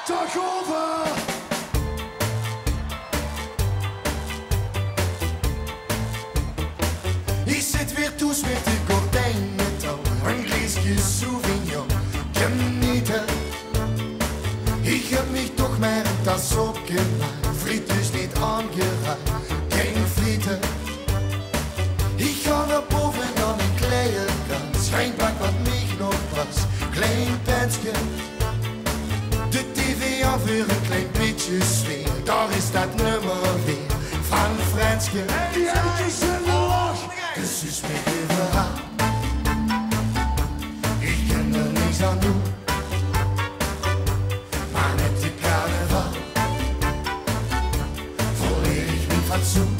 Dag over! Ik zit weer toes met de gordijnen touw, een glaasje Sauvignon, genieten. Ik heb mich toch maar een tas opgemaakt, friet dus niet aangeraakt, geen frieten. Ik ga naar boven en dan een kleine kans, schijnbak wat mij nog was, klein pensje. De tv af weer een klein beetje sfeer, daar is dat nummer weer van Franske. Die handjes in de lach, dus is me verhaal. Ik kan er niks aan doen, maar met de carnaval verleer ik mijn fatsoen.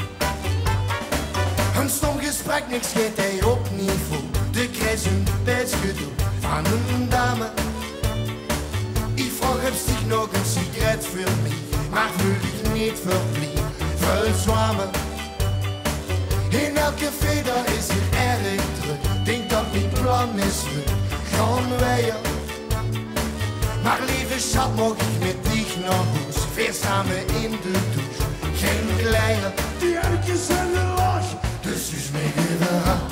Een stom gesprek, niks geeft hij op niveau. De krijgt een bijtgedoe van een dame. Ik vraag heb zich nog een sigaret voor mij, maar voel ik niet verblind, vuil zwamen. In elk café daar is het erg druk, denk dat mijn plan is druk, gaan wij er. Maar lieve schat, mag ik met dich naar huis, weer samen in de douche, geen kleine. Die handjes en de lach, dus is mijn verhaal.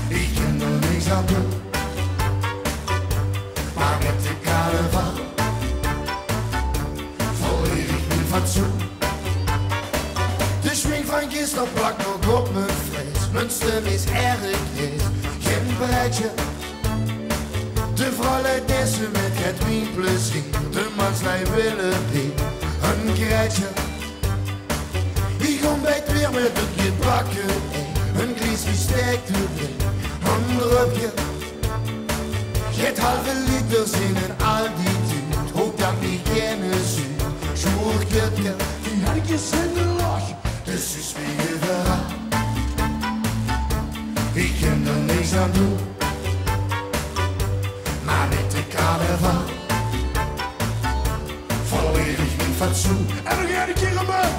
Ik kan er niks aan doen, maar met de carnaval verleer ik mijn fatsoen. De schwing van gisteren plakt nog op mijn vlees, mijn stem is erg heet, geen breitje. De vrouw leidt deze met het mijn plezier, de manslui willen hier een krijtje. Ik kom bij het weer met het gebakken ei, een glaasje sterkte erbij, een drupje. Het halve liters in een altitude, hoop dat niet geen zuur, smoerkutje. Die handjes in de lach, dus is weer verhaal. Ik kan er niks aan doen, maar met de carnaval verleer ik mijn fatsoen. En nog een keer een man,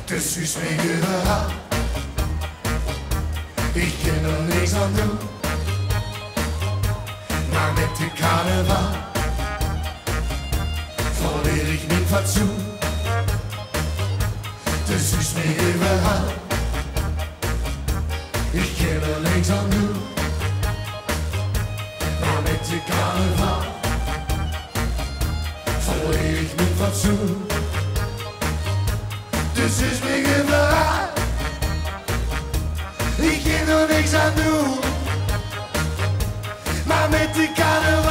dus is weer verhaal. Ik kan er niks aan doen, maar met de carnaval verleer ik mijn fatsoen. Dus is weer verhaal. Ik kan er niks aan doen, maar met de carnaval verleer ik mijn fatsoen. Dus is weer verhaal. Ik kan er niks aan doen, maar met de carnaval